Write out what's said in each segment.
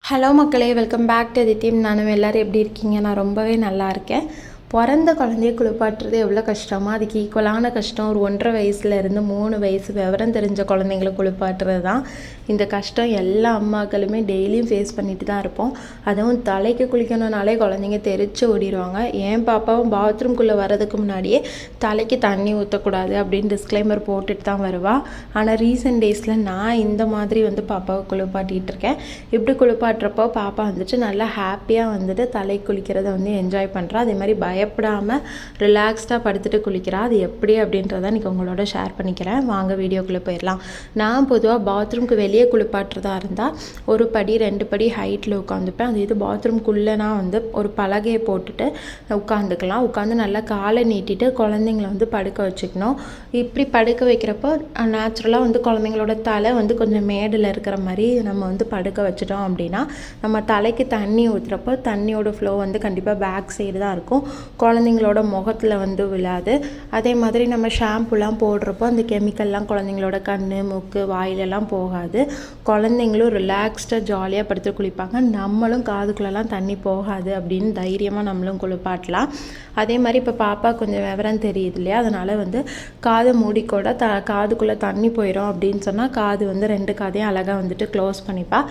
Hello மக்களே, welcome back to the team. நானும் எல்லோரும் எப்படி இருக்கீங்க? நான் ரொம்பவே நல்லா இருக்கேன். பிறந்த குழந்தைய குளிப்பாட்டுறது எவ்வளோ கஷ்டமோ அதுக்கு ஈக்குவலான கஷ்டம் ஒரு 1.5 வயசுலேருந்து 3 வயசு விவரம் தெரிஞ்ச குழந்தைங்களை குளிப்பாட்டுறது தான். இந்த கஷ்டம் எல்லா அம்மாக்களுமே டெய்லியும் ஃபேஸ் பண்ணிட்டு தான் இருப்போம். அதுவும் தலைக்கு குளிக்கணுன்னாலே குழந்தைங்க தெரிச்சு ஓடிடுவாங்க. என் பாப்பாவும் பாத்ரூம்குள்ளே வர்றதுக்கு முன்னாடியே தலைக்கு தண்ணி ஊற்றக்கூடாது அப்படின்னு டிஸ்க்ளைமர் போட்டுட்டு தான் வருவாள். ஆனால் ரீசெண்ட் டேஸில் நான் இந்த மாதிரி பாப்பாவை குளிப்பாட்டிகிட்டு இருக்கேன். இப்படி குளிப்பாட்டுறப்போ பாப்பா நல்லா ஹாப்பியாக தலை குளிக்கிறத என்ஜாய் பண்ணுறா. அதே மாதிரி பயப்படாமல் ரிலாக்ஸ்டாக படுத்துட்டு குளிக்கிறா. அது எப்படி அப்படின்றத இன்றைக்கி உங்களோட ஷேர் பண்ணிக்கிறேன். வாங்க வீடியோக்குள்ளே போயிடலாம். நான் பொதுவாக பாத்ரூம்க்கு வெளியே குளிப்பாட்டுறதா இருந்தால் ஒரு படி 2 படி ஹைட்டில் உட்காந்துப்பேன். அது இது பாத்ரூம்குள்ளேனா ஒரு பலகையை போட்டுட்டு உட்காந்துக்கலாம். உட்காந்து நல்லா காலை நீட்டிட்டு குழந்தைங்கள படுக்க வச்சுக்கணும். இப்படி படுக்க வைக்கிறப்போ நேச்சுரலாக குழந்தைங்களோட தலை கொஞ்சம் மேடில் இருக்கிற மாதிரி நம்ம படுக்க வச்சிட்டோம் அப்படின்னா நம்ம தலைக்கு தண்ணி ஊற்றுறப்போ தண்ணியோட ஃப்ளோ கண்டிப்பாக பேக் சைடு தான் இருக்கும். குழந்தைங்களோட முகத்தில் விழாது. அதே மாதிரி நம்ம ஷாம்புலாம் போடுறப்போ அந்த கெமிக்கல்லாம் குழந்தைங்களோட கண், மூக்கு, வாயிலெல்லாம் போகாது. குழந்தைங்களும் ரிலாக்ஸ்டாக ஜாலியாக படுத்து குளிப்பாங்க. நம்மளும் காதுக்குள்ளெல்லாம் தண்ணி போகாது அப்படின்னு தைரியமாக நம்மளும் குளிப்பாட்டலாம். அதே மாதிரி இப்போ பாப்பா கொஞ்சம் விவரம் தெரியுது இல்லையா, அதனால் காதை மூடிக்கூட காதுக்குள்ளே தண்ணி போயிடும் அப்படின்னு சொன்னால் காது 2 காதையும் அழகாக க்ளோஸ் பண்ணிப்பா.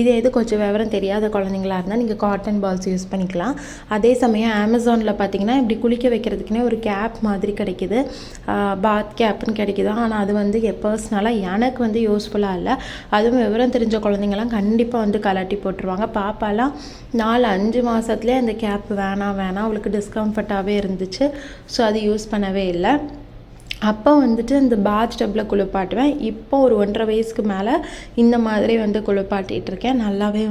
இது கொஞ்சம் விவரம் தெரியாத குழந்தைங்களா இருந்தால் நீங்கள் காட்டன் பால்ஸ் யூஸ் பண்ணிக்கலாம். அதே சமயம் அமேசானில் பார்த்தீங்கன்னா இப்படி குளிக்க வைக்கிறதுக்குனே ஒரு கேப் மாதிரி கிடைக்கிது, பாத் கேப்புன்னு கிடைக்கிது. ஆனால் அது பர்சனலாக எனக்கு யூஸ்ஃபுல்லாக இல்லை. அதுவும் விவரம் தெரிஞ்ச குழந்தைங்கலாம் கண்டிப்பாக கலட்டி போட்டுருவாங்க. பாப்பாலாம் 4-5 மாதத்துலேயே அந்த கேப் வேணாம் அவளுக்கு டிஸ்கம்ஃபர்ட்டாகவே இருந்துச்சு. ஸோ அது யூஸ் பண்ணவே இல்லை. அப்போ அந்த பாத் டப்பில் குளிப்பாட்டுவேன். இப்போ ஒரு 1.5 வயசுக்கு மேலே இந்த மாதிரி குளிப்பாட்டிகிட்ருக்கேன். நல்லாவே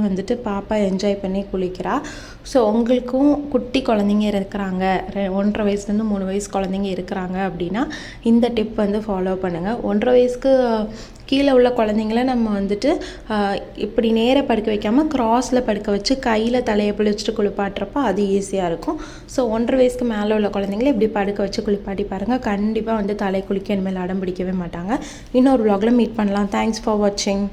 பாப்பா என்ஜாய் பண்ணி குளிக்கிறா. ஸோ உங்களுக்கும் குட்டி குழந்தைங்க இருக்கிறாங்க, 1.5 வயசுலேருந்து 3 வயசு குழந்தைங்க இருக்கிறாங்க அப்படின்னா இந்த டிப் ஃபாலோ பண்ணுங்கள். 1.5 வயசுக்கு கீழே உள்ள குழந்தைங்கள நம்ம இப்படி நேராக படுக்க வைக்காமல் க்ராஸில் படுக்க வச்சு கையில் தலையை பிடிச்சிட்டு குளிப்பாட்டுறப்போ அது ஈஸியாக இருக்கும். ஸோ 1.5 வயசுக்கு மேலே உள்ள குழந்தைங்கள இப்படி படுக்க வச்சு குளிப்பாட்டி பாருங்கள். கண்டிப்பாக தலை குளிக்க இனிமேல் அடம் பிடிக்கவே மாட்டாங்க. இன்னொரு vlogல மீட் பண்ணலாம். தேங்க்ஸ் ஃபார் வாட்சிங்.